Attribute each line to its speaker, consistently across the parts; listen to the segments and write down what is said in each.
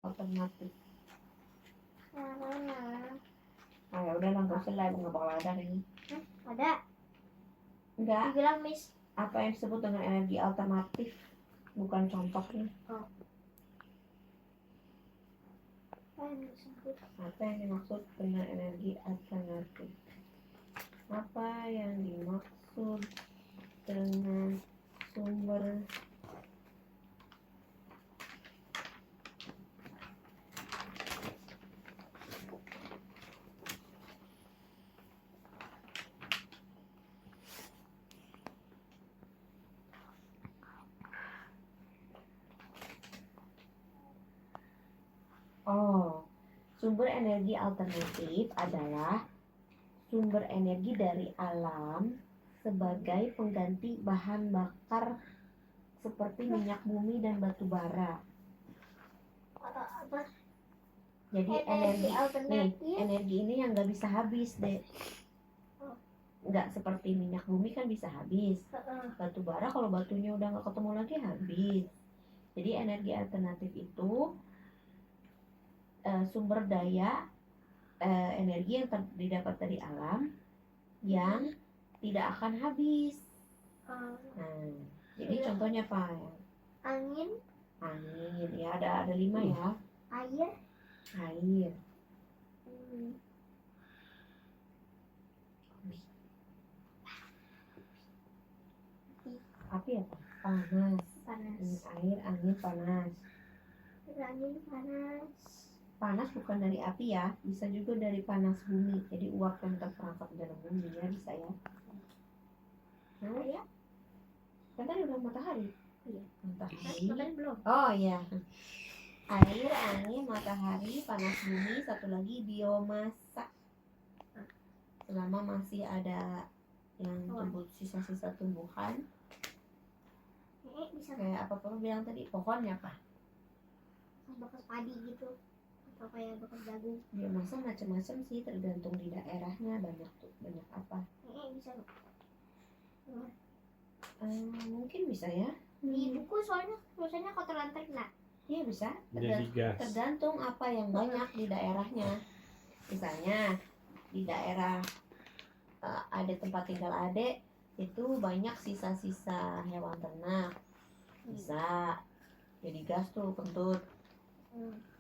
Speaker 1: alternatif?
Speaker 2: Mana?
Speaker 1: Ah ya udah nggak usah lah, nggak bakal ada ini.
Speaker 2: Ada.
Speaker 1: Enggak.
Speaker 2: Dibilang Miss.
Speaker 1: Apa yang disebut dengan energi alternatif? Bukan contohnya. Apa yang dimaksud dengan energi alternatif? Apa yang dimaksud dengan sumber sumber energi alternatif adalah sumber energi dari alam sebagai pengganti bahan bakar seperti minyak bumi dan batu bara.
Speaker 2: Apa?
Speaker 1: Jadi energi ini yang nggak bisa habis deh. Nggak seperti minyak bumi kan bisa habis. Batu bara kalau batunya udah nggak ketemu lagi habis. Jadi energi alternatif itu sumber daya energi yang didapat dari alam yang tidak akan habis. Jadi contohnya apa?
Speaker 2: Angin
Speaker 1: ya ada 5 ya.
Speaker 2: Air.
Speaker 1: Api apa? Panas. Air, angin, panas. Panas bukan dari api ya, bisa juga dari panas bumi. Jadi uap yang terperangkap di dalam bumi ya, bisa ya. Ya. Kan tadi udah matahari. Iya. Matahari belum. Oh iya. Air, angin, matahari, panas bumi, satu lagi biomasa. Selama masih ada yang disebut sisa-sisa tumbuhan.
Speaker 2: Bisa
Speaker 1: kayak apa perlu bilang tadi, pohonnya apa?
Speaker 2: Bekas padi gitu. Atau kayak bekas jagung.
Speaker 1: Biomasa macam-macam sih, tergantung di daerahnya, banyak apa.
Speaker 2: Bisa.
Speaker 1: Mungkin bisa ya.
Speaker 2: Di buku soalnya tulisannya kotoran ternak.
Speaker 1: Iya bisa.
Speaker 3: Jadi
Speaker 1: Tergantung apa yang banyak di daerahnya. Misalnya di daerah ada tempat tinggal Ade itu banyak sisa-sisa hewan ternak. Bisa jadi gas tuh kentut.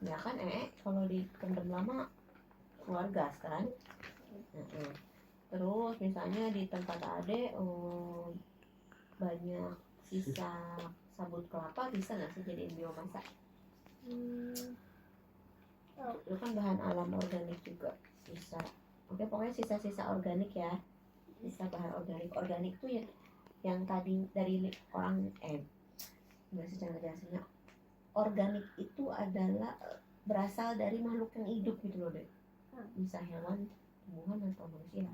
Speaker 1: Ya kan kalau dipendam lama keluar gas kan. Terus misalnya di tempat Ade banyak sisa sabut kelapa, bisa nggak sih jadiin biomasa? Itu kan bahan alam organik juga bisa. Oke, pokoknya sisa-sisa organik ya, sisa bahan organik tuh ya yang tadi dari orang nggak sih cara jelasinnya. Organik itu adalah berasal dari makhluk yang hidup gitu loh deh, bisa hewan, tumbuhan atau manusia.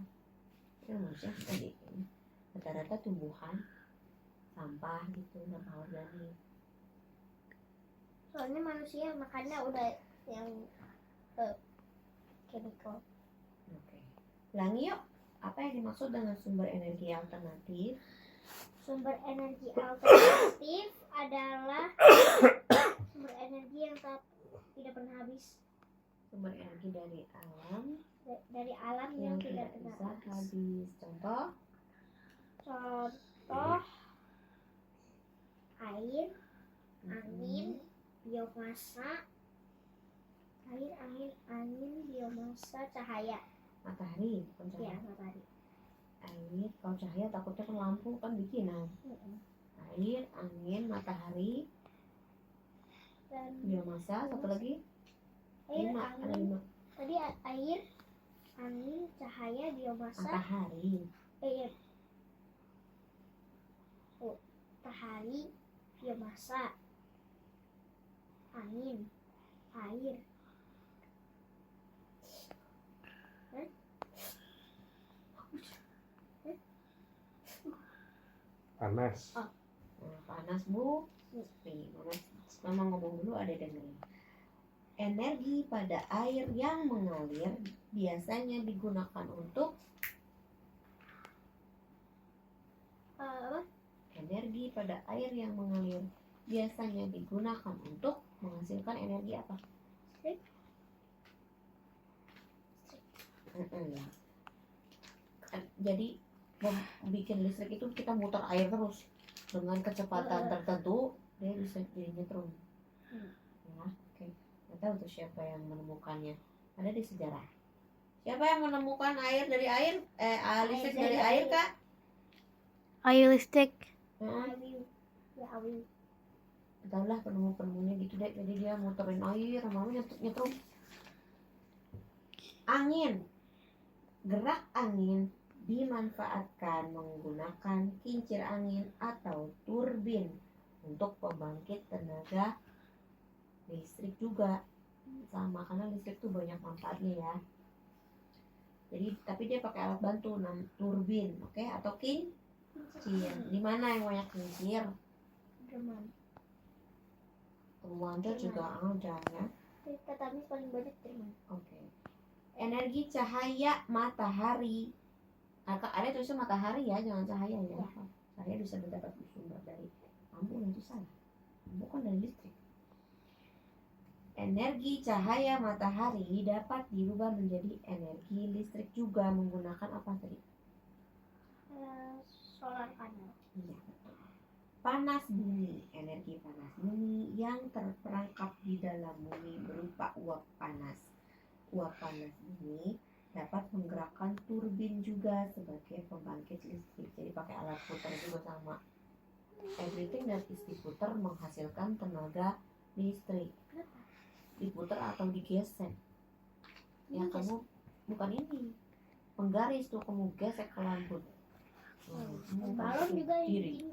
Speaker 1: Ya manusia tadi rata-rata tumbuhan, sampah gitu, sampah organik.
Speaker 2: Soalnya manusia makannya udah yang chemical.
Speaker 1: Oke. Ulangi yuk, apa yang dimaksud dengan sumber energi alternatif?
Speaker 2: Sumber energi alternatif adalah sumber energi yang tidak pernah habis.
Speaker 1: Sumber energi dari alam
Speaker 2: yang tidak pernah
Speaker 1: bisa habis. Contoh
Speaker 2: air, angin, biomasa. Air, angin, biomasa, cahaya.
Speaker 1: Matahari, bukan cahaya.
Speaker 2: Ya, matahari.
Speaker 1: Air, kalau cahaya takutnya kan lampu kan bikinan. Air, angin, matahari, dan biomasa. Satu lagi.
Speaker 2: Air,
Speaker 1: 5, ada 5.
Speaker 2: Tadi air, angin, cahaya, biomasa.
Speaker 1: Matahari.
Speaker 2: Matahari, biomasa, angin, air.
Speaker 3: Panas.
Speaker 1: Panas bu. Nih, mama ngomong dulu, ada dengerin. Energi pada air yang mengalir biasanya digunakan untuk energi pada air yang mengalir biasanya digunakan untuk menghasilkan energi apa? Jadi bikin listrik itu kita muter air terus dengan kecepatan tertentu, dia bisa jadi nyetrum. Ya, oke. Nggak tahu tuh siapa yang menemukannya. Ada di sejarah. Siapa yang menemukan air dari air? Listrik dari air, Kak?
Speaker 4: Air listrik.
Speaker 2: Awiu. Ya awiu.
Speaker 1: Entahlah penemu-penemunya gitu deh. Jadi dia muterin air, lama-lama nyetrum. Angin. Gerak angin dimanfaatkan menggunakan kincir angin atau turbin untuk pembangkit tenaga listrik juga. Sama, karena listrik tuh banyak manfaatnya ya. Jadi tapi dia pakai alat bantu turbin, oke, atau kincir. Di mana yang banyak kincir?
Speaker 2: Jerman.
Speaker 1: Rwanda juga ada ya.
Speaker 2: Kata Miss paling banyak Jerman.
Speaker 1: Oke. Energi cahaya matahari. Ada tulisan matahari ya, jangan cahaya ya. Cahaya bisa mendapat sumber dari lampu, itu salah. Bukan dari listrik. Energi cahaya matahari dapat dirubah menjadi energi listrik juga menggunakan apa tadi?
Speaker 2: Solar panel.
Speaker 1: Iya. Panas bumi, energi panas bumi yang terperangkap di dalam bumi berupa uap panas. Uap panas bumi dapat menggerakkan turbin juga sebagai pembangkit listrik. Jadi pakai alat putar juga sama. Everything that is diputar menghasilkan tenaga listrik. Diputar atau digesek. Ya kamu bukan ini. Penggaris tuh kamu gesek ke lampu.
Speaker 2: Balon juga
Speaker 1: diri.
Speaker 2: ini.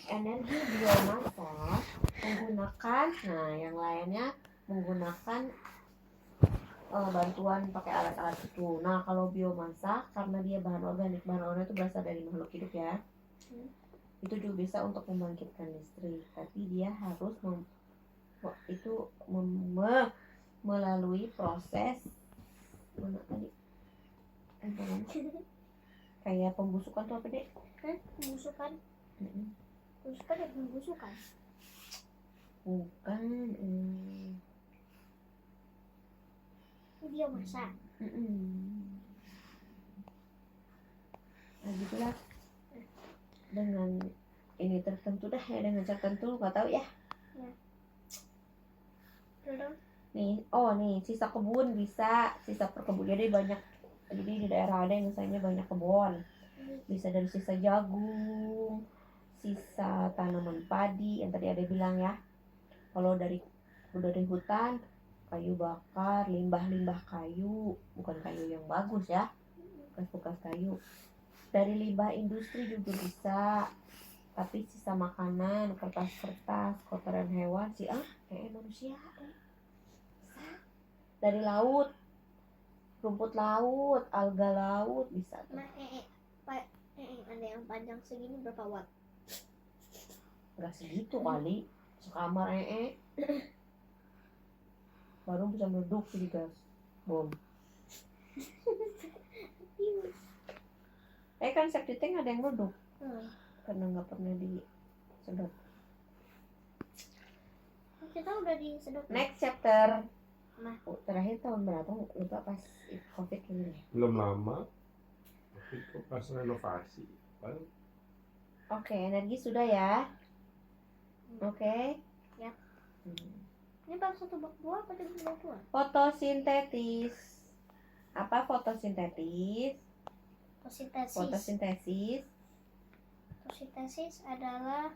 Speaker 1: Energi biomasa menggunakan, nah yang lainnya menggunakan bantuan pakai alat-alat itu. Nah kalau biomasa karena dia bahan organik itu berasal dari makhluk hidup ya. Itu juga bisa untuk membangkitkan listrik, tapi dia harus melalui proses mana tadi? Kayak pembusukan tuh apa deh?
Speaker 2: Pembusukan. Pembusukan ya pembusukan.
Speaker 1: Bukan.
Speaker 2: Biomasa.
Speaker 1: Nah gitulah. Dengan ini tertentu dah ya, dengan tertentu nggak tahu ya.
Speaker 2: Terus
Speaker 1: Nih, sisa kebun bisa, sisa perkebunan jadi banyak. Jadi di daerah ada yang misalnya banyak kebun. Bisa dari sisa jagung, sisa tanaman padi yang tadi ada bilang ya. Kalau dari hutan, kayu bakar, limbah kayu, bukan kayu yang bagus ya, bekas-bekas kayu. Dari limbah industri juga bisa, tapi sisa makanan, kertas-kertas, kotoran hewan sih manusia. Dari laut, rumput laut, alga laut bisa tuh.
Speaker 2: ada yang panjang segini berapa watt?
Speaker 1: Nggak segitu kali, sekamar baru bisa meledak di gas bom. Kan septic tank ada yang meledak karena nggak pernah disedot.
Speaker 2: Kita udah disedot.
Speaker 1: Next chapter.
Speaker 2: Nah.
Speaker 1: Terakhir tahun berapa? Lupa pas COVID ini.
Speaker 3: Belum lama. Itu pas renovasi.
Speaker 1: Oke, energi sudah ya. Oke.
Speaker 2: Ya. Ini baru 1 bab 2 apa 2 bab 2?
Speaker 1: Fotosintesis. Apa fotosintesis?
Speaker 2: Fotosintesis. Fotosintesis adalah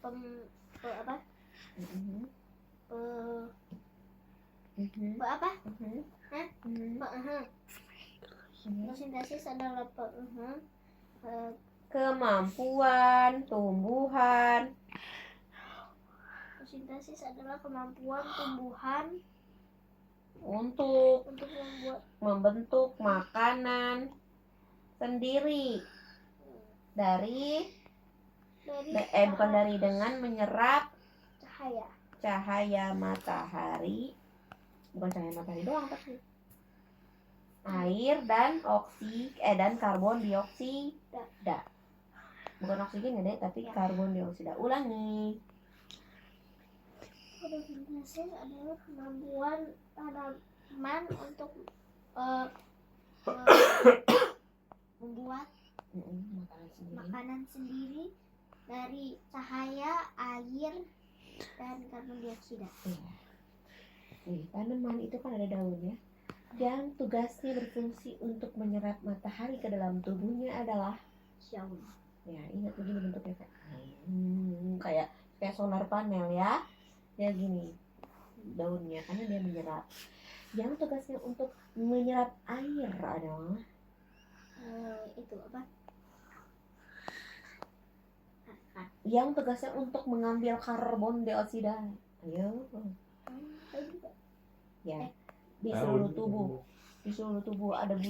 Speaker 2: Fotosintesis adalah
Speaker 1: kemampuan tumbuhan.
Speaker 2: Fotosintesis adalah kemampuan tumbuhan
Speaker 1: untuk
Speaker 2: membentuk
Speaker 1: makanan sendiri dengan menyerap cahaya matahari, bukan cahaya matahari doang tapi air dan dan karbon dioksida. Bukan oksigen ya deh, tapi karbon dioksida. Ulangi.
Speaker 2: Fotosintesa adalah kemampuan tanaman untuk membuat
Speaker 1: makanan sendiri.
Speaker 2: makanan sendiri dari cahaya, air, dan karbon dioksida.
Speaker 1: Iya. Nih, tanaman itu kan ada daunnya. Yang tugasnya berfungsi untuk menyerap matahari ke dalam tubuhnya adalah
Speaker 2: Daun.
Speaker 1: ya ingat begini bentuknya kayak solar panel ya. Ya gini daunnya karena dia menyerap. Yang tugasnya untuk menyerap air adalah
Speaker 2: Itu apa?
Speaker 1: yang tugasnya untuk mengambil karbon dioksida. Ayo.
Speaker 2: Tadi juga.
Speaker 1: Ya. Di seluruh tubuh. Di seluruh tubuh ada